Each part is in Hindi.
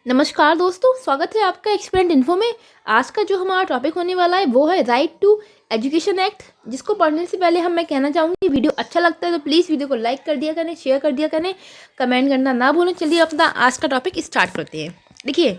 नमस्कार दोस्तों, स्वागत है आपका एक्सपेरिमेंट इन्फो में। आज का जो हमारा टॉपिक होने वाला है वो है राइट टू एजुकेशन एक्ट, जिसको पढ़ने से पहले मैं कहना चाहूँगी वीडियो अच्छा लगता है तो प्लीज़ वीडियो को लाइक कर दिया करें, शेयर कर दिया करें, कमेंट करना ना भूलें। चलिए अपना आज का टॉपिक स्टार्ट करते हैं। देखिए,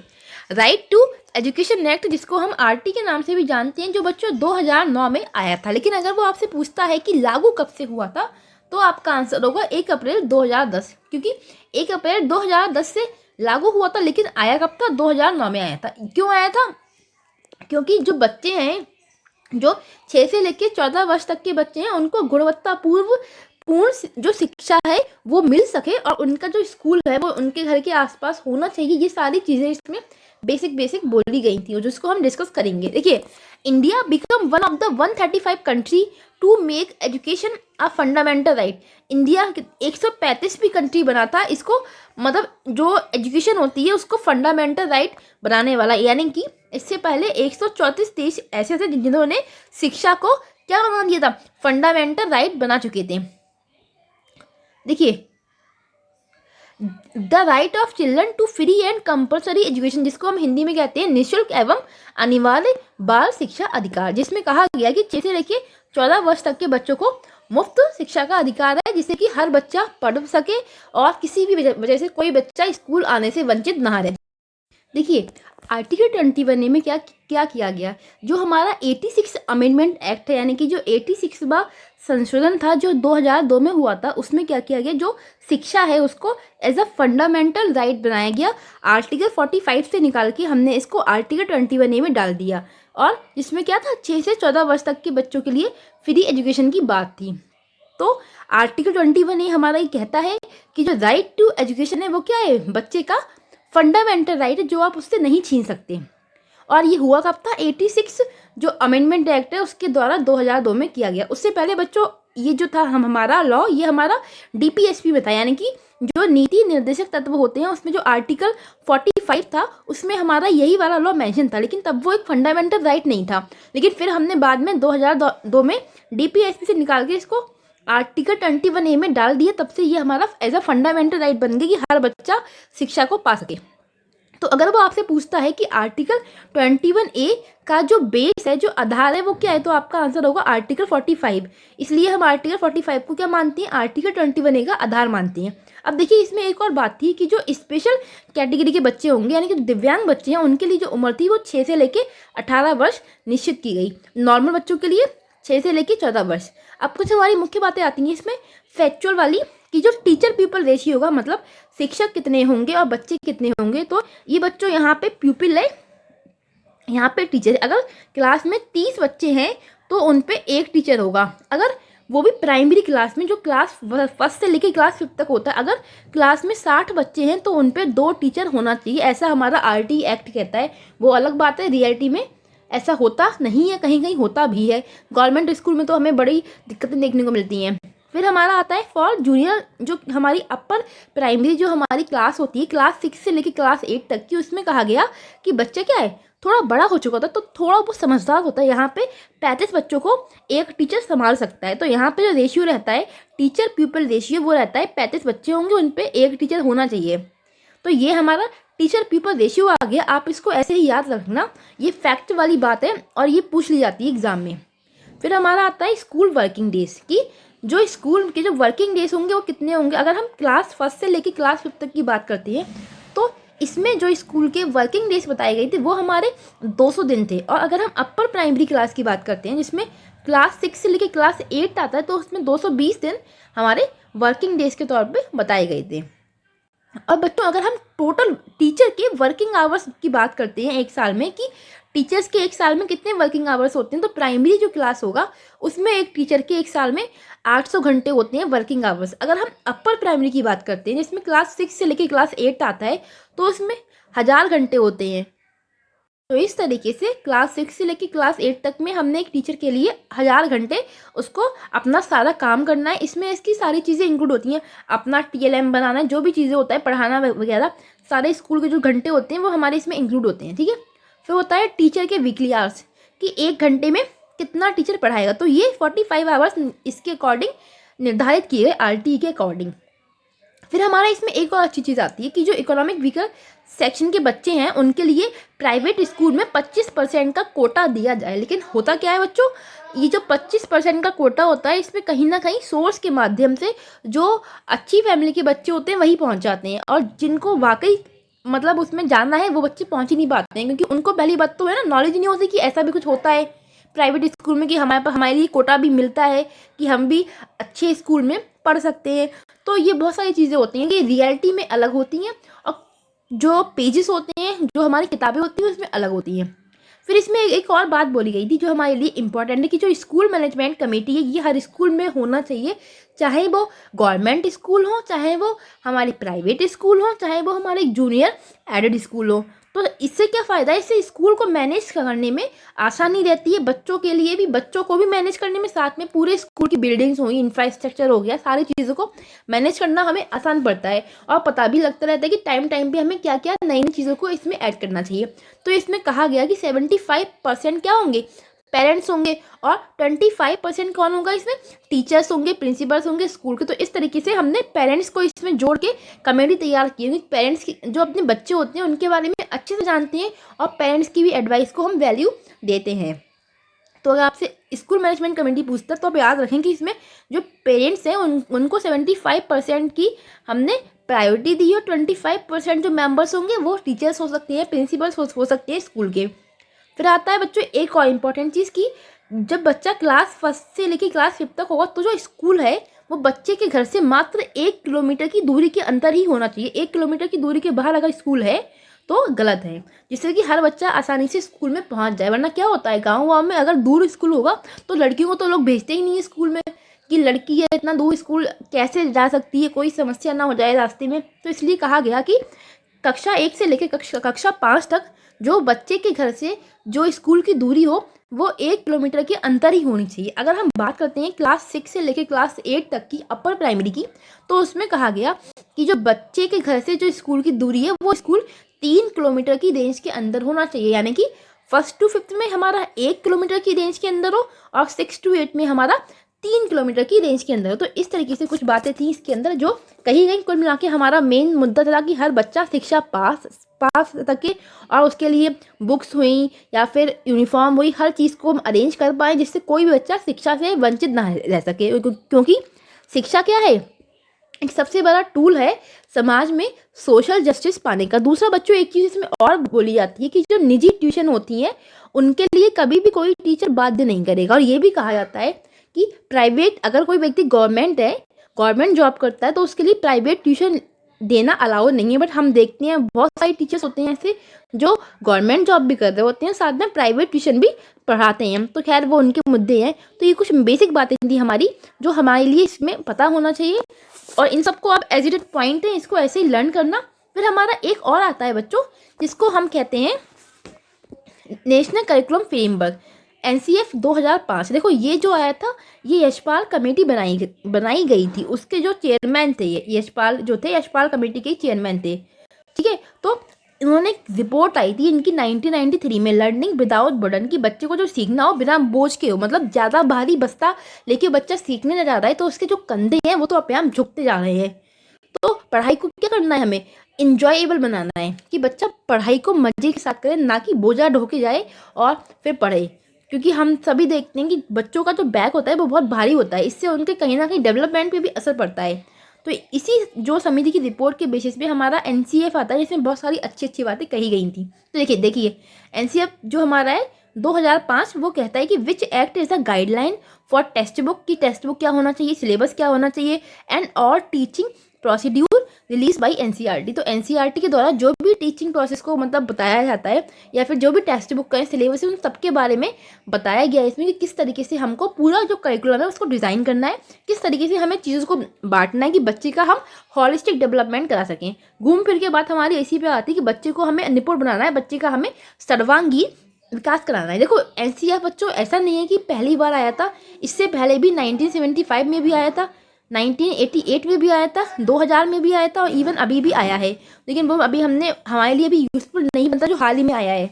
राइट टू एजुकेशन एक्ट, जिसको हम आरटी के नाम से भी जानते हैं, जो बच्चों 2009 में आया था। लेकिन अगर वो आपसे पूछता है कि लागू कब से हुआ था, तो आपका आंसर होगा 1 अप्रैल 2010, क्योंकि 1 अप्रैल 2010 से लागू हुआ था। लेकिन आया कब था? 2009 में आया था। क्यों आया था? क्योंकि जो बच्चे हैं, जो 6 से लेकर 14 वर्ष तक के बच्चे हैं, उनको पूर्ण जो शिक्षा है वो मिल सके, और उनका जो स्कूल है वो उनके घर के आसपास होना चाहिए। ये सारी चीज़ें इसमें बेसिक बोली गई थी, जिसको हम डिस्कस करेंगे। देखिए, India become one of the 135 country to make education a fundamental right. India 135 भी कंट्री बना था इसको, मतलब जो एजुकेशन होती है उसको फंडामेंटल राइट बनाने वाला। यानी कि इससे पहले 134 देश ऐसे थे जिन्होंने शिक्षा को क्या बना दिया था? फंडामेंटल राइट बना चुके थे। देखिए, the right of children to free and compulsory education, जिसको हम हिंदी में कहते हैं निःशुल्क एवं अनिवार्य बाल शिक्षा अधिकार, जिसमें कहा गया कि 6 से लेकर 14 वर्ष तक के बच्चों को मुफ्त शिक्षा का अधिकार है, जिससे कि हर बच्चा पढ़ सके और किसी भी वजह से कोई बच्चा स्कूल आने से वंचित ना रहे। देखिए, आर्टिकल 21 में क्या क्या किया गया? जो हमारा 86 अमेंडमेंट एक्ट है, यानी कि जो 86वां संशोधन था जो 2002 में हुआ था, उसमें क्या किया गया? जो शिक्षा है उसको एज अ फंडामेंटल राइट बनाया गया। आर्टिकल 45 से निकाल के हमने इसको आर्टिकल 21 में डाल दिया, और जिसमें क्या था? 6 से 14 वर्ष तक के बच्चों के लिए फ्री एजुकेशन की बात थी। तो आर्टिकल 21 हमारा ये कहता है कि जो राइट टू एजुकेशन है वो क्या है? बच्चे का फंडामेंटल राइट है, जो आप उससे नहीं छीन सकते। और ये हुआ कब था? 86 जो अमेंडमेंट एक्ट है उसके द्वारा 2002 में किया गया। उससे पहले बच्चों ये जो था हमारा लॉ, ये हमारा डीपीएसपी में था, यानी कि जो नीति निर्देशक तत्व होते हैं उसमें जो आर्टिकल 45 था उसमें हमारा यही वाला लॉ मेंशन था। लेकिन तब वो एक फंडामेंटल राइट नहीं था। लेकिन फिर हमने बाद में 2002 में डीपीएसपी से निकाल के इसको आर्टिकल 21A में डाल दिया। तब से ये हमारा एज अ फंडामेंटल राइट बन गया कि हर बच्चा शिक्षा को पा सके। तो अगर वो आपसे पूछता है कि आर्टिकल 21A का जो बेस है, जो आधार है, वो क्या है, तो आपका आंसर होगा आर्टिकल 45। इसलिए हम आर्टिकल 45 को क्या मानते हैं? आर्टिकल 21A का आधार मानते हैं। अब देखिए, इसमें एक और बात थी कि जो स्पेशल कैटेगरी के बच्चे होंगे, यानी कि दिव्यांग बच्चे हैं, उनके लिए जो उम्र थी वो 6 से लेकर 18 वर्ष निश्चित की गई। नॉर्मल बच्चों के लिए 6 से लेकर 14 वर्ष। अब कुछ हमारी मुख्य बातें आती हैं इसमें फैक्चुअल वाली, कि जो टीचर पीपल रेशियो होगा, मतलब शिक्षक कितने होंगे और बच्चे कितने होंगे। तो ये बच्चों यहाँ पे प्यूपिल है, यहाँ पे टीचर है। अगर क्लास में 30 बच्चे हैं तो उन पे एक टीचर होगा। अगर वो भी प्राइमरी क्लास में, जो क्लास फर्स्ट से लेकर क्लास 5 तक होता है, अगर क्लास में 60 बच्चे हैं तो उन पे 2 टीचर होना चाहिए। ऐसा हमारा आरटी एक्ट कहता है। वो अलग बात है, रियलिटी में ऐसा होता नहीं है, कहीं कहीं होता भी है। गवर्नमेंट स्कूल में तो हमें बड़ी दिक्कतें देखने को मिलती हैं। फिर हमारा आता है फॉर जूनियर, जो हमारी अपर प्राइमरी जो हमारी क्लास होती है, क्लास 6 से लेकर क्लास 8 तक की, उसमें कहा गया कि बच्चा क्या है, थोड़ा बड़ा हो चुका था तो थोड़ा वो समझदार होता है। यहाँ पे 35 बच्चों को एक टीचर संभाल सकता है। तो यहाँ पे जो रेशियो रहता है, टीचर प्यूपल रेशियो, वो रहता है 35 बच्चे होंगे उन पे एक टीचर होना चाहिए। तो ये हमारा टीचर पीपल रेशियो आ गया। आप इसको ऐसे ही याद रखना, ये फैक्ट वाली बात है और ये पूछ ली जाती है एग्जाम में। फिर हमारा आता है स्कूल वर्किंग डेज, की जो स्कूल के जो वर्किंग डेज होंगे वो कितने होंगे। अगर हम क्लास 1 से लेकर क्लास 5 तक की बात करते हैं तो इसमें जो स्कूल के वर्किंग डेज बताए गए थे वो हमारे 200 दिन थे। और अगर हम अपर प्राइमरी क्लास की बात करते हैं, जिसमें क्लास 6 से लेकर क्लास 8 आता है, तो उसमें 220 दिन हमारे वर्किंग डेज के तौर पे बताए गए थे। और बच्चों, अगर हम टोटल टीचर के वर्किंग आवर्स की बात करते हैं एक साल में, कि टीचर्स के एक साल में कितने वर्किंग आवर्स होते हैं, तो प्राइमरी जो क्लास होगा उसमें एक टीचर के एक साल में 800 घंटे होते हैं वर्किंग आवर्स। अगर हम अपर प्राइमरी की बात करते हैं, जिसमें क्लास 6 से लेकर क्लास 8 आता है, तो उसमें 1000 घंटे होते हैं। तो इस तरीके से क्लास 6 से लेकर क्लास 8 तक में हमने एक टीचर के लिए 1000 घंटे उसको अपना सारा काम करना है। इसमें इसकी सारी चीज़ें इंक्लूड होती हैं, अपना टीएलएम बनाना, जो भी चीज़ें होता है, पढ़ाना वगैरह, सारे स्कूल के जो घंटे होते हैं वो हमारे इसमें इंक्लूड होते हैं। ठीक है। फिर होता है टीचर के वीकली आवर्स, कि एक घंटे में कितना टीचर पढ़ाएगा। तो ये 45 आवर्स इसके अकॉर्डिंग निर्धारित किए गए, आरटी के अकॉर्डिंग। फिर हमारा इसमें एक और अच्छी चीज़ आती है कि जो इकोनॉमिक वीकर सेक्शन के बच्चे हैं उनके लिए प्राइवेट स्कूल में 25% का कोटा दिया जाए। लेकिन होता क्या है बच्चों, ये जो 25% का कोटा होता है इसमें कहीं ना कहीं सोर्स के माध्यम से जो अच्छी फैमिली के बच्चे होते हैं वही पहुंच जाते हैं, और जिनको वाकई मतलब उसमें जाना है वो बच्चे पहुंच ही नहीं पाते हैं, क्योंकि उनको पहली बात तो है ना नॉलेज नहीं होती कि ऐसा भी कुछ होता है प्राइवेट स्कूल में, कि हमारे लिए कोटा भी मिलता है कि हम भी अच्छे स्कूल में पढ़ सकते हैं। तो ये बहुत सारी चीज़ें होती हैं कि रियलिटी में अलग होती हैं, और जो पेजेस होते हैं, जो हमारी किताबें होती हैं उसमें अलग होती हैं। फिर इसमें एक और बात बोली गई थी जो हमारे लिए इम्पोर्टेंट है कि जो स्कूल मैनेजमेंट कमेटी है ये हर स्कूल में होना चाहिए, चाहे वो गवर्नमेंट स्कूल हो, चाहे वो हमारे प्राइवेट स्कूल हो, चाहे वो हमारे जूनियर एडेड स्कूल हो। तो इससे क्या फ़ायदा है, इससे स्कूल को मैनेज करने में आसानी रहती है, बच्चों के लिए भी, बच्चों को भी मैनेज करने में, साथ में पूरे स्कूल की बिल्डिंग्स होगी, इंफ्रास्ट्रक्चर हो गया, सारी चीज़ों को मैनेज करना हमें आसान पड़ता है, और पता भी लगता रहता है कि टाइम टाइम पे हमें क्या क्या नई नई चीज़ों को इसमें ऐड करना चाहिए। तो इसमें कहा गया कि 75% क्या होंगे, पेरेंट्स होंगे, और 25% कौन होगा, इसमें टीचर्स होंगे, प्रिंसिपल्स होंगे स्कूल के। तो इस तरीके से हमने पेरेंट्स को इसमें जोड़ के कमेटी तैयार की है, क्योंकि पेरेंट्स की जो अपने बच्चे होते हैं उनके बारे में अच्छे से जानते हैं, और पेरेंट्स की भी एडवाइस को हम वैल्यू देते हैं। तो अगर आपसे स्कूल मैनेजमेंट कमेटी पूछता है तो आप याद रखें कि इसमें जो पेरेंट्स हैं उनको 75% की हमने प्रायोरिटी दी है, और 25% जो मेंबर्स होंगे वो टीचर्स हो सकते हैं, प्रिंसिपल्स हो सकते हैं स्कूल के। फिर आता है बच्चों एक और इम्पॉर्टेंट चीज़ की, जब बच्चा क्लास 1 से लेकर क्लास 5 तक होगा तो जो स्कूल है वो बच्चे के घर से मात्र 1 किलोमीटर की दूरी के अंदर ही होना चाहिए। 1 किलोमीटर की दूरी के बाहर अगर स्कूल है तो गलत है, जिससे कि हर बच्चा आसानी से स्कूल में पहुंच जाए। वरना क्या होता है, गाँव में अगर दूर स्कूल होगा तो लड़कियों को तो लोग भेजते ही नहीं है स्कूल में, कि लड़की है इतना दूर स्कूल कैसे जा सकती है, कोई समस्या ना हो जाए रास्ते में। तो इसलिए कहा गया कि कक्षा 1 से लेकर कक्षा 5 तक जो बच्चे के घर से जो स्कूल की दूरी हो वो 1 किलोमीटर के अंतर ही होनी चाहिए। अगर हम बात करते हैं क्लास 6 से लेकर क्लास 8 तक की अपर प्राइमरी की, तो उसमें कहा गया कि जो बच्चे के घर से जो स्कूल की दूरी है वो स्कूल 3 किलोमीटर की रेंज के अंदर होना चाहिए, यानी कि 1st to 5th में हमारा 1 किलोमीटर की रेंज के अंदर हो, और 6 to 8 में हमारा 3 किलोमीटर की रेंज के अंदर हो। तो इस तरीके से कुछ बातें थी इसके अंदर जो कही गई। कुल मिला के हमारा मेन मुद्दा था कि हर बच्चा शिक्षा पास तक के, और उसके लिए बुक्स हुई या फिर यूनिफॉर्म हुई, हर चीज़ को हम अरेंज कर पाएँ जिससे कोई भी बच्चा शिक्षा से वंचित ना रह सके, क्योंकि शिक्षा क्या है, एक सबसे बड़ा टूल है समाज में सोशल जस्टिस पाने का। दूसरा बच्चों एक चीज़ इसमें और बोली जाती है कि जो निजी ट्यूशन होती हैं उनके लिए कभी भी कोई टीचर बाध्य नहीं करेगा, और ये भी कहा जाता है कि प्राइवेट, अगर कोई व्यक्ति गवर्नमेंट जॉब करता है तो उसके लिए प्राइवेट ट्यूशन देना अलाउ नहीं है। बट हम देखते हैं बहुत सारे टीचर्स होते हैं ऐसे जो गवर्नमेंट जॉब भी कर रहे होते हैं, साथ में प्राइवेट ट्यूशन भी पढ़ाते हैं। तो खैर वो उनके मुद्दे हैं। तो ये कुछ बेसिक बातें थी हमारी जो हमारे लिए इसमें पता होना चाहिए, और इन सबको आप एज इट पॉइंट है, इसको ऐसे ही लर्न करना। फिर हमारा एक और आता है बच्चों जिसको हम कहते हैं नेशनल करिकुलम फ्रेमवर्क, NCF 2005। देखो ये जो आया था ये यशपाल कमेटी बनाई गई थी, उसके जो चेयरमैन थे ये यशपाल कमेटी के चेयरमैन थे, ठीक है। तो इन्होंने एक रिपोर्ट आई थी इनकी 1993 में, लर्निंग विदाउट बर्डन, की बच्चे को जो सीखना हो बिना बोझ के हो, मतलब ज़्यादा भारी बस्ता लेके बच्चा सीखने जा रहा है तो उसके जो कंधे हैं वो तो अपने आप झुकते जा रहे हैं। तो पढ़ाई को क्या करना है, हमें इंजॉयबल बनाना है कि बच्चा पढ़ाई को मजे के साथ करे, ना कि बोझा ढोके जाए और फिर पढ़े। क्योंकि हम सभी देखते हैं कि बच्चों का जो बैग होता है वो बहुत भारी होता है, इससे उनके कहीं ना कहीं डेवलपमेंट पे भी असर पड़ता है। तो इसी जो समिति की रिपोर्ट के बेसिस पे हमारा NCF आता है, जिसमें बहुत सारी अच्छी अच्छी बातें कही गई थी। तो देखिए NCF जो हमारा है 2005 वो कहता है कि which act is a guideline for text book, की टेक्स्ट बुक क्या होना चाहिए, सिलेबस क्या होना चाहिए, एंड और teaching procedure release by NCERT। तो NCERT के द्वारा जो भी टीचिंग प्रोसेस को मतलब बताया जाता है या फिर जो भी टेक्स्ट बुक का सिलेबस है उन सबके बारे में बताया गया है इसमें कि किस तरीके से हमको पूरा जो करिकुलम है उसको डिज़ाइन करना है, किस तरीके से हमें चीज़ों को बांटना है कि बच्चे का हम हॉलिस्टिक डेवलपमेंट करा सकें। घूम फिर के बात हमारी इसी पे आती है कि बच्चे को हमें निपुण बनाना है, बच्चे का हमें सर्वांगीण विकास कराना है। देखो NCERT बच्चों ऐसा नहीं है कि पहली बार आया था, इससे पहले भी 1975 में भी आया था, 1988 में भी आया था, 2000 में भी आया था, और इवन अभी भी आया है। लेकिन वो अभी हमारे लिए अभी यूज़फुल नहीं बनता, जो हाल ही में आया है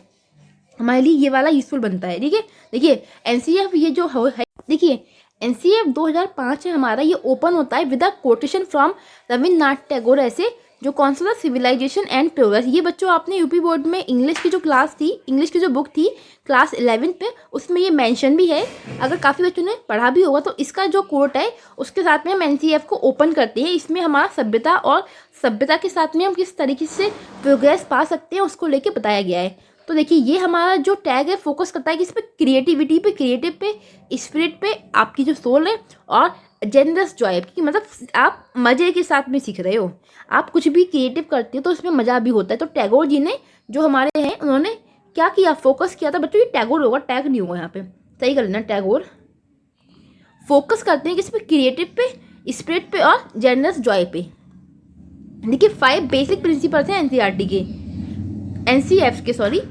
हमारे लिए ये वाला यूज़फुल बनता है, ठीक है। देखिए NCERT ये जो है, देखिए NCF 2005 है हमारा, ये ओपन होता है with a quotation from Rabindranath Tagore ऐसे जो concept of civilization and progress. ये बच्चों आपने यूपी बोर्ड में इंग्लिश की जो क्लास थी, इंग्लिश की जो बुक थी क्लास 11 पे, उसमें ये मेंशन भी है। अगर काफ़ी बच्चों ने पढ़ा भी होगा तो इसका जो कोट है उसके साथ में हम NCF को ओपन करते हैं। इसमें हमारा सभ्यता और सभ्यता के साथ में हम किस तरीके से प्रोग्रेस पा सकते हैं उसको लेके बताया गया है। तो देखिए ये हमारा जो टैग है फोकस करता है किस पे, क्रिएटिविटी पे, क्रिएटिव पे, स्पिरिट पे, आपकी जो सोल है, और जेनरस जॉय की, मतलब आप मज़े के साथ में सीख रहे हो, आप कुछ भी क्रिएटिव करते हो तो उसमें मज़ा भी होता है। तो टैगोर जी ने जो हमारे हैं उन्होंने क्या किया, फोकस किया था बच्चों, ये टैगोर होगा, टैग नहीं होगा यहाँ पे, सही कर लेना, टैगोर फोकस करते हैं किस पे, क्रिएटिव पे, स्पिरिट पे और जेनरस जॉय पे। देखिए 5 बेसिक प्रिंसिपल्स हैं NCERT के, NCF के सॉरी,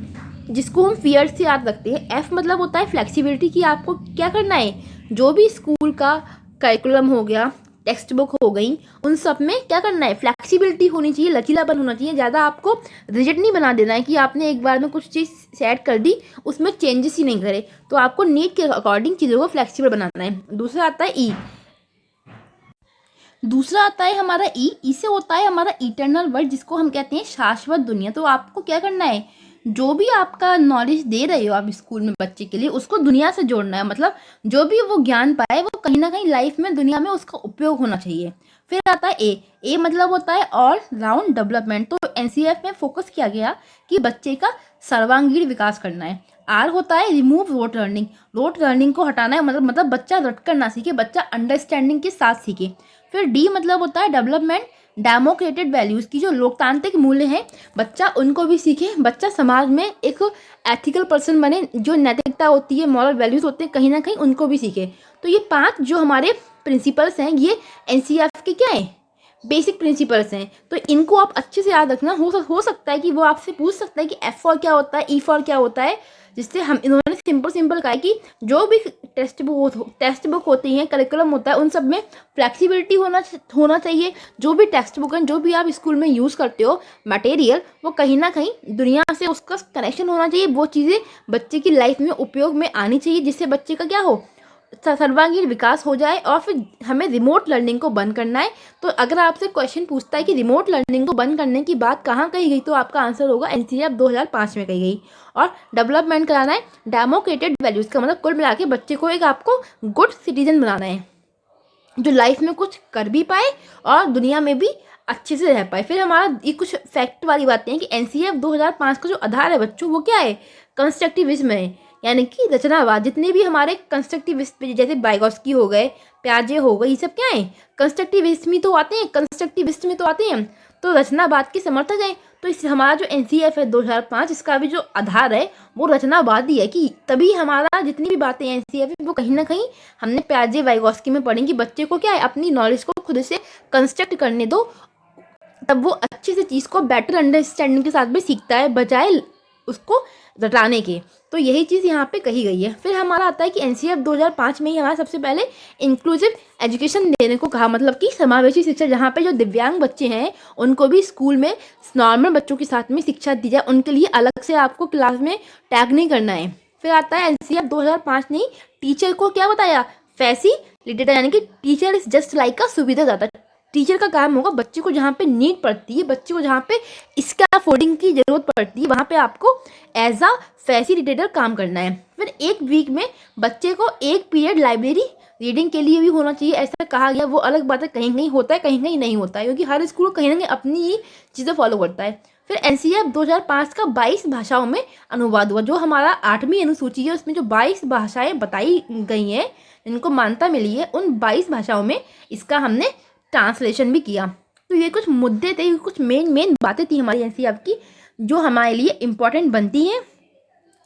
जिसको हम फियर से याद रखते हैं। F मतलब होता है फ्लेक्सिबिलिटी की, आपको क्या करना है, जो भी स्कूल का करिकुलम हो गया, टेक्स्ट बुक हो गई, उन सब में क्या करना है, फ्लेक्सिबिलिटी होनी चाहिए, लचीलापन होना चाहिए। ज़्यादा आपको रिजिड नहीं बना देना है कि आपने एक बार में कुछ चीज़ सेट कर दी उसमें चेंजेस ही नहीं करे, तो आपको नीड के अकॉर्डिंग चीज़ों को फ्लेक्सिबल बनाना है। दूसरा आता है E, दूसरा आता है हमारा ई से होता है हमारा इटर्नल वर्ल्ड, जिसको हम कहते हैं शाश्वत दुनिया। तो आपको क्या करना है, जो भी आपका नॉलेज दे रहे हो आप स्कूल में बच्चे के लिए, उसको दुनिया से जोड़ना है, मतलब जो भी वो ज्ञान पाए वो कहीं ना कहीं लाइफ में दुनिया में उसका उपयोग होना चाहिए। फिर आता है ए मतलब होता है ऑल राउंड डेवलपमेंट। तो NCF में फोकस किया गया कि बच्चे का सर्वांगीण विकास करना है। आर होता है remove rote learning, rote learning को हटाना है, मतलब बच्चा रट कर ना सीखे, बच्चा अंडरस्टैंडिंग के साथ सीखे। फिर डी मतलब होता है डेवलपमेंट डेमोक्रेटेड वैल्यूज़ की, जो लोकतांत्रिक मूल्य हैं बच्चा उनको भी सीखे, बच्चा समाज में एक एथिकल पर्सन बने, जो नैतिकता होती है, मॉरल वैल्यूज़ होते हैं कहीं ना कहीं उनको भी सीखे। तो ये 5 जो हमारे प्रिंसिपल्स हैं ये NCF के क्या है, बेसिक प्रिंसिपल्स हैं। तो इनको आप अच्छे से याद रखना। हो सकता है कि वो आपसे पूछ सकता है कि F फॉर क्या होता है, E फॉर क्या होता है, जिससे हम इन्होंने सिंपल कहा है कि जो भी टेक्स्ट बुक होती हैं, करिकुलम होता है, उन सब में फ्लेक्सिबिलिटी होना चाहिए। जो भी टेक्स्ट बुक है, जो भी आप स्कूल में यूज़ करते हो मटेरियल, वो कहीं ना कहीं दुनिया से उसका कनेक्शन होना चाहिए, वो चीज़ें बच्चे की लाइफ में उपयोग में आनी चाहिए, जिससे बच्चे का क्या हो, सर्वांगीण विकास हो जाए। और फिर हमें रिमोट लर्निंग को बंद करना है। तो अगर आपसे क्वेश्चन पूछता है कि रिमोट लर्निंग को बंद करने की बात कहाँ कही गई, तो आपका आंसर होगा NCF 2005 में कही गई। और डेवलपमेंट कराना है डेमोक्रेटेड वैल्यूज़ का, मतलब कुल मिला के बच्चे को एक आपको गुड सिटीजन बनाना है, जो लाइफ में कुछ कर भी पाए और दुनिया में भी अच्छे से रह पाए। फिर हमारा ये कुछ फैक्ट वाली बातें हैं कि NCF 2005 का जो आधार है बच्चों, वो क्या है, कंस्ट्रक्टिविज्म है, यानी कि रचनावाद। जितने भी हमारे कंस्ट्रक्टिविस्ट जैसे वाइगोत्स्की हो गए, प्याजे हो गए, ये सब क्या है, कंस्ट्रक्टिविस्ट में तो आते हैं, तो रचनावाद के समर्थक हैं। तो इस हमारा जो NCF है 2005, इसका भी जो आधार है वो रचनावादी है, कि तभी हमारा जितनी भी बातें NCF है वो कहीं ना कहीं हमने प्याजे वाइगोत्स्की में पढ़ी कि बच्चे को क्या है, अपनी नॉलेज को खुद से कंस्ट्रक्ट करने दो, तब वो अच्छे से चीज़ को बेटर अंडरस्टैंडिंग के साथ भी सीखता है, बजाय उसको रटाने के। तो यही चीज़ यहाँ पे कही गई है। फिर हमारा आता है कि NCF 2005 में ही हमारा सबसे पहले इंक्लूसिव एजुकेशन देने को कहा, मतलब कि समावेशी शिक्षा, जहाँ पे जो दिव्यांग बच्चे हैं उनको भी स्कूल में नॉर्मल बच्चों के साथ में शिक्षा दी जाए, उनके लिए अलग से आपको क्लास में टैग नहीं करना है। फिर आता है NCF 2005 ने टीचर को क्या बताया, फैसिलिटेटर, यानी कि teacher is just like a सुविधादाता। टीचर का काम होगा बच्चे को जहाँ पे नीड पड़ती है, बच्चे को जहाँ पे स्कैफोल्डिंग की जरूरत पड़ती है, वहाँ पे आपको एज अ फैसिलिटेटर काम करना है। फिर एक वीक में बच्चे को एक पीरियड लाइब्रेरी रीडिंग के लिए भी होना चाहिए, ऐसा कहा गया। वो अलग बात है, कहीं कहीं होता है, कहीं कहीं नहीं होता है, क्योंकि हर स्कूल कहीं ना कहीं अपनी ही चीज़ें फॉलो करता है। फिर NCF 2005 का 22 भाषाओं में अनुवाद हुआ। जो हमारा 8वीं अनुसूची है उसमें जो 22 भाषाएं बताई गई हैं, जिनको मान्यता मिली है, उन 22 भाषाओं में इसका हमने ट्रांसलेशन भी किया। तो ये कुछ मुद्दे थे, कुछ मेन बातें थी हमारी NCF की, जो हमारे लिए इम्पोर्टेंट बनती हैं,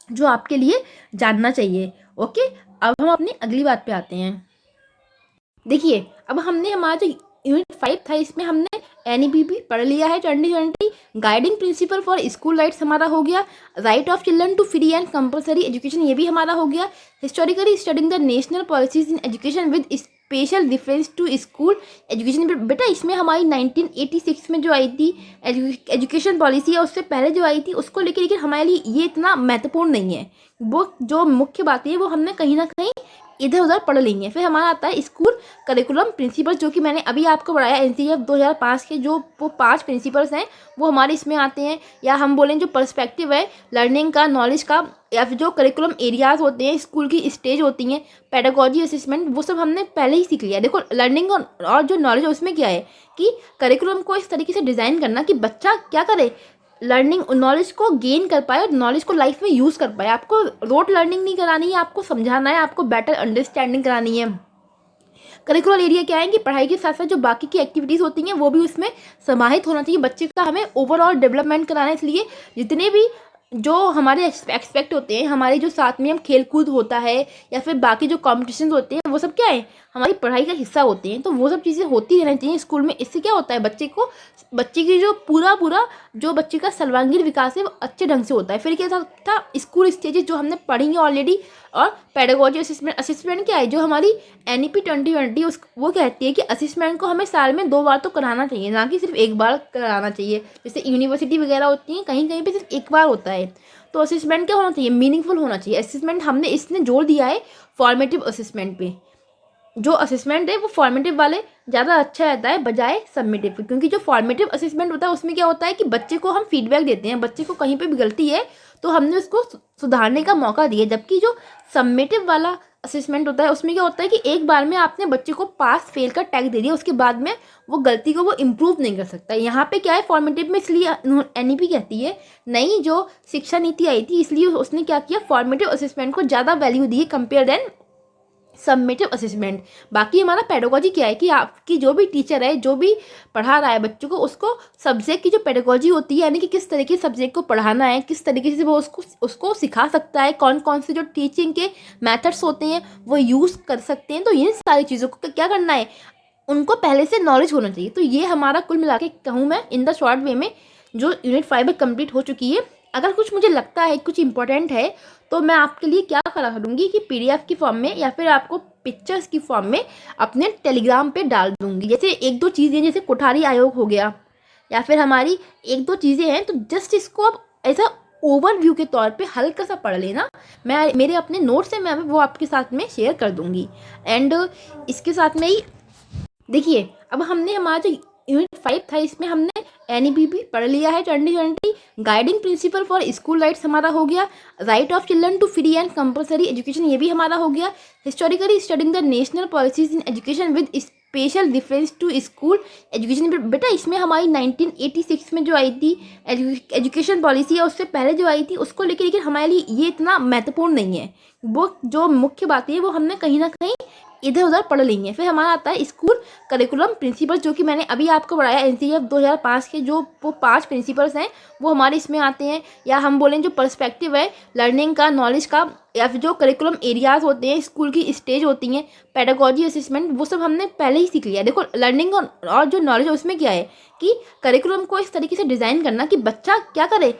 जो आपके लिए जानना चाहिए। ओके, अब हम अपनी अगली बात पे आते हैं। देखिए, अब हमने हमारा जो यूनिट 5 था, इसमें हमने NEP पढ़ लिया है 2020। Guiding principle for school rights हमारा हो गया। Right of children to free and compulsory education, ये भी हमारा हो गया। Historically studying the national policies in education with special reference to school education. बेटा इसमें हमारी 1986 में जो आई थी एजुकेशन पॉलिसी है, उससे पहले जो आई थी उसको लेकर हमारे लिए ये इतना महत्वपूर्ण नहीं है। वो जो मुख्य बातें हैं वो हमने कहीं ना कहीं इधर उधर पढ़ लेंगे। फिर हमारा आता है स्कूल करिकुलम प्रिंसिपल, जो कि मैंने अभी आपको पढ़ाया एनसीईआरटी 2005 के जो वो 5 प्रिंसिपल्स हैं वो हमारे इसमें आते हैं। या हम बोलें जो पर्सपेक्टिव है लर्निंग का, नॉलेज का, या फिर जो करिकुलम एरियाज होते हैं, स्कूल की स्टेज होती हैं, पेडागोजी असेसमेंट, वो सब हमने पहले ही सीख लिया। देखो लर्निंग और जो नॉलेज है उसमें क्या है कि करिकुलम को इस तरीके से डिज़ाइन करना कि बच्चा क्या करे, लर्निंग नॉलेज को गेन कर पाए और नॉलेज को लाइफ में यूज़ कर पाए। आपको रोट लर्निंग नहीं करानी है, आपको समझाना है, आपको बेटर अंडरस्टैंडिंग करानी है। करिकुलर एरिया क्या है कि पढ़ाई के साथ साथ जो बाकी की एक्टिविटीज़ होती हैं वो भी उसमें समाहित होना चाहिए। बच्चे का हमें ओवरऑल डेवलपमेंट कराना है, इसलिए जितने भी जो हमारे एक्सपेक्ट होते हैं, हमारे जो साथ में हम खेल कूद होता है या फिर बाकी जो कॉम्पिटिशन होते हैं, वो सब क्या है हमारी पढ़ाई का हिस्सा होते हैं। तो वो सब चीज़ें होती रहनी चाहिए स्कूल में। इससे क्या होता है बच्चे की जो पूरा जो बच्चे का सर्वांगीण विकास है वो अच्छे ढंग से होता है। फिर क्या था स्कूल स्टेजेस जो हमने पढ़ी हैं ऑलरेडी, और पेडागोजी असिस्मेंट क्या है जो हमारी NEP 2020 वो कहती है कि असिस्मेंट को हमें साल में 2 बार तो कराना चाहिए, ना कि सिर्फ 1 बार कराना चाहिए। जैसे यूनिवर्सिटी वगैरह होती हैं कहीं कहीं पे सिर्फ 1 बार होता है। तो असिस्मेंट क्या होना चाहिए, मीनिंगफुल होना चाहिए। असिस्मेंट हमने इसने जोड़ दिया है फॉर्मेटिव असिस्मेंट पे। जो असेसमेंट है वो फॉर्मेटिव वाले ज़्यादा अच्छा रहता है बजाय सबमिटिव, क्योंकि जो फॉर्मेटिव असेसमेंट होता है उसमें क्या होता है कि बच्चे को हम फीडबैक देते हैं, बच्चे को कहीं पे भी गलती है तो हमने उसको सुधारने का मौका दिया। जबकि जो सबमिटिव वाला असेसमेंट होता है उसमें क्या होता है कि एक बार में आपने बच्चे को पास फेल का टैग दे दिया, उसके बाद में वो गलती को वो इम्प्रूव नहीं कर सकता। यहाँ पे क्या है फॉर्मेटिव में, इसलिए NEP कहती है नई जो शिक्षा नीति आई थी, इसलिए उसने क्या किया फॉर्मेटिव असेसमेंट को ज़्यादा वैल्यू दी कंपेयर देन सबमिटिव असेसमेंट। बाकी हमारा पेडागोजी क्या है कि आपकी जो भी टीचर है, जो भी पढ़ा रहा है बच्चों को, उसको सब्जेक्ट की जो पेडागोजी होती है, यानी कि किस तरीके से सब्जेक्ट को पढ़ाना है, किस तरीके से वो उसको सिखा सकता है, कौन कौन से जो टीचिंग के मेथड्स होते हैं वो यूज़ कर सकते हैं। तो इन सारी चीज़ों को क्या करना है, उनको पहले से नॉलेज होना चाहिए। तो ये हमारा कुल मिला के कहूँ मैं इन द शॉर्ट वे में जो यूनिट 5 कंप्लीट हो चुकी है। अगर कुछ मुझे लगता है कुछ इंपॉर्टेंट है तो मैं आपके लिए क्या करा करूँगी कि PDF की फॉर्म में या फिर आपको पिक्चर्स की फॉर्म में अपने टेलीग्राम पे डाल दूँगी। जैसे 1-2 चीज़ें, जैसे कोठारी आयोग हो गया या फिर हमारी 1-2 चीज़ें हैं, तो जस्ट इसको आप ऐसा ओवरव्यू के तौर पे हल्का सा पढ़ लेना। मैं मेरे अपने नोट्स हैं, मैं वो आपके साथ में शेयर कर दूँगी। एंड इसके साथ में ही देखिए, अब हमने हमारा जो यूनिट 5 था इसमें हमने NEP भी पढ़ लिया है 2020। Guiding principle for school rights हमारा हो गया। Right of children to free and compulsory education ये भी हमारा हो गया। Historically studying the national policies in education with special reference to school education. बेटा इसमें हमारी 1986 में जो आई थी एजुकेशन पॉलिसी है, उससे पहले जो आई थी उसको लेकर, लेकिन हमारे लिए ये इतना महत्वपूर्ण नहीं है। वो जो मुख्य बातें हैं वो हमने कहीं ना कहीं इधर उधर पढ़ लेंगे। फिर हमारा आता है स्कूल करिकुलम प्रिंसिपल, जो कि मैंने अभी आपको पढ़ाया NCERT 2005 के जो वो 5 प्रिंसिपल्स हैं वो हमारे इसमें आते हैं। या हम बोलें जो पर्सपेक्टिव है लर्निंग का, नॉलेज का, या फिर जो करिकुलम एरियाज होते हैं, स्कूल की स्टेज होती हैं, पेडागोजी असेसमेंट, वो सब हमने पहले ही सीख लिया। देखो लर्निंग और जो नॉलेज है उसमें क्या है कि करिकुलम को इस तरीके से डिज़ाइन करना कि बच्चा क्या करे,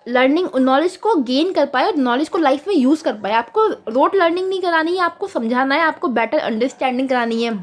लर्निंग नॉलेज को गेन कर पाए और नॉलेज को लाइफ में यूज़ कर पाए। आपको रोट लर्निंग नहीं करानी है, आपको समझाना है, आपको बेटर अंडरस्टैंडिंग करानी है।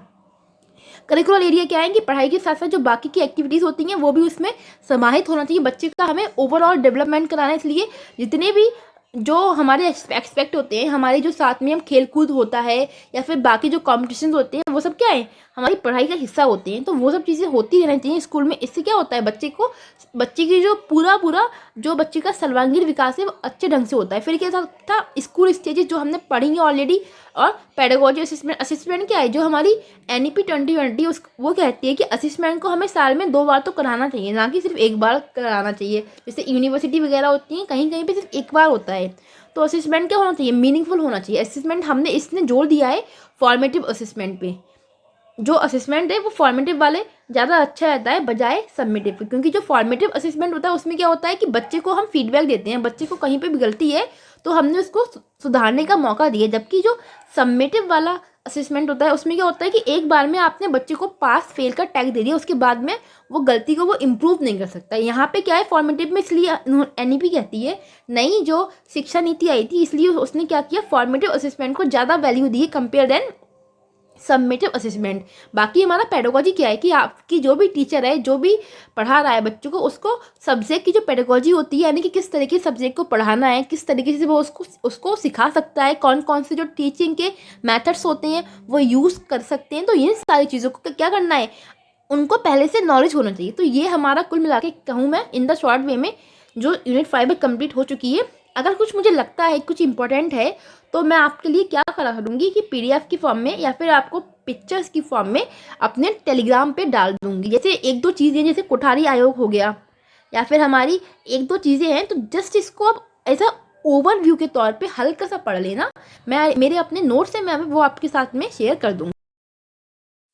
करिकुलर एरिया क्या है कि पढ़ाई के साथ साथ जो बाकी की एक्टिविटीज़ होती हैं वो भी उसमें समाहित होना चाहिए। बच्चे का हमें ओवरऑल डेवलपमेंट कराना है, इसलिए जितने भी जो हमारे एक्सपेक्ट होते हैं, हमारे जो साथ में हम खेल कूद होता है या फिर बाकी जो कॉम्पिटिशन होते हैं, वो सब क्या है हमारी पढ़ाई का हिस्सा होते हैं। तो वो सब चीज़ें होती रहनी चाहिए स्कूल में। इससे क्या होता है बच्चे की जो पूरा जो बच्चे का सर्वांगीण विकास है वो अच्छे ढंग से होता है। फिर क्या था स्कूल स्टेजेस जो हमने पढ़ी हैं ऑलरेडी, और पेडागोजी असिस्मेंट क्या है जो हमारी NEP 2020 वो कहती है कि असिस्मेंट को हमें साल में 2 बार तो कराना चाहिए, ना कि सिर्फ 1 बार कराना चाहिए। जैसे यूनिवर्सिटी वगैरह होती हैं कहीं कहीं पे सिर्फ 1 बार होता है। तो असिस्मेंट क्या होना चाहिए, मीनिंगफुल होना चाहिए। असिस्मेंट हमने इसने जोड़ दिया है फॉर्मेटिव असिस्मेंट पे। जो असेसमेंट है वो फॉर्मेटिव वाले ज़्यादा अच्छा रहता है बजाय सबमिटिव, क्योंकि जो फॉर्मेटिव असेसमेंट होता है उसमें क्या होता है कि बच्चे को हम फीडबैक देते हैं, बच्चे को कहीं पे भी गलती है तो हमने उसको सुधारने का मौका दिया। जबकि जो सबमिटिव वाला असेसमेंट होता है उसमें क्या होता है कि एक बार में आपने बच्चे को पास फेल का टैग दे दिया, उसके बाद में वो गलती को वो इम्प्रूव नहीं कर सकता। यहाँ पे क्या है फॉर्मेटिव में, इसलिए NEP कहती है नई जो शिक्षा नीति आई थी, इसलिए उसने क्या किया फॉर्मेटिव असेसमेंट को ज़्यादा वैल्यू दी कंपेयर देन सबमिटिव असेसमेंट। बाकी हमारा पेडागोजी क्या है कि आपकी जो भी टीचर है, जो भी पढ़ा रहा है बच्चों को, उसको सब्जेक्ट की जो पेडागोजी होती है, यानी कि किस तरीके से सब्जेक्ट को पढ़ाना है, किस तरीके से वो उसको सिखा सकता है, कौन कौन से जो टीचिंग के मेथड्स होते हैं वो यूज़ कर सकते हैं। तो ये सारी चीज़ों को क्या करना है, उनको पहले से नॉलेज होना चाहिए। तो ये हमारा कुल मिला के कहूँ मैं इन द शॉर्ट वे में जो यूनिट 5 कंप्लीट हो चुकी है। अगर कुछ मुझे लगता है कुछ इंपॉर्टेंट है तो मैं आपके लिए क्या करा करूँगी कि PDF की फॉर्म में या फिर आपको पिक्चर्स की फॉर्म में अपने टेलीग्राम पे डाल दूँगी। जैसे एक दो चीज़ें, जैसे कोठारी आयोग हो गया या फिर हमारी एक दो चीज़ें हैं, तो जस्ट इसको आप ऐसा ओवरव्यू के तौर पे हल्का सा पढ़ लेना। मैं मेरे अपने नोट्स हैं, मैं वो आपके साथ में शेयर कर दूँगी।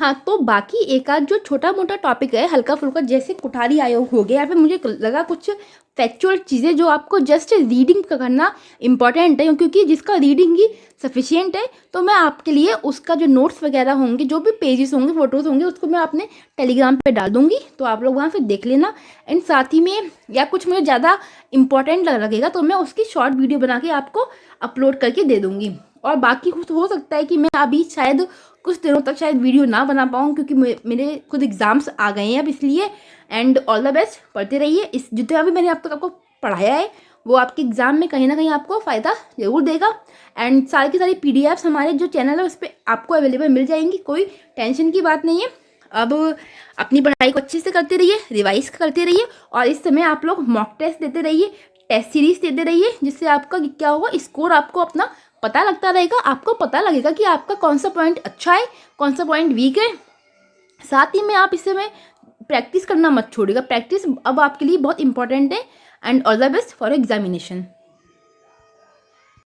हाँ, तो बाकी एक आध जो छोटा मोटा टॉपिक है हल्का फुल्का, जैसे कोठारी आयोग हो गया, या फिर मुझे लगा कुछ फैक्चुअल चीज़ें जो आपको जस्ट रीडिंग करना इंपॉर्टेंट है, क्योंकि जिसका रीडिंग ही सफिशिएंट है, तो मैं आपके लिए उसका जो नोट्स वगैरह होंगे, जो भी पेजेस होंगे, फोटोज़ होंगे, उसको मैं अपने टेलीग्राम पे डाल दूंगी, तो आप लोग वहाँ से देख लेना। एंड साथ ही में या कुछ मुझे ज़्यादा इंपॉर्टेंट लगेगा तो मैं उसकी शॉर्ट वीडियो बना के आपको अपलोड करके दे दूँगी। और बाकी कुछ हो सकता है कि मैं अभी शायद कुछ दिनों तक शायद वीडियो ना बना पाऊँ, क्योंकि मेरे खुद एग्ज़ाम्स आ गए हैं अब, इसलिए। एंड ऑल द बेस्ट, पढ़ते रहिए। इस जितना भी मैंने अब तक आपको पढ़ाया है वो आपके एग्ज़ाम में कहीं ना कहीं आपको फ़ायदा ज़रूर देगा। एंड सारी की सारी PDFs हमारे जो चैनल है उस पर आपको अवेलेबल मिल जाएंगी, कोई टेंशन की बात नहीं है। अब अपनी पढ़ाई को अच्छे से करते रहिए, रिवाइज करते रहिए, और इस समय आप लोग मॉक टेस्ट देते रहिए, टेस्ट सीरीज देते रहिए, जिससे आपका क्या होगा, स्कोर आपको अपना पता लगता रहेगा। आपको पता लगेगा कि आपका कौन सा पॉइंट अच्छा है, कौन सा पॉइंट वीक है। साथ ही में आप इस समय प्रैक्टिस करना मत छोड़िएगा। प्रैक्टिस अब आपके लिए बहुत इंपॉर्टेंट है। And all the best for examination.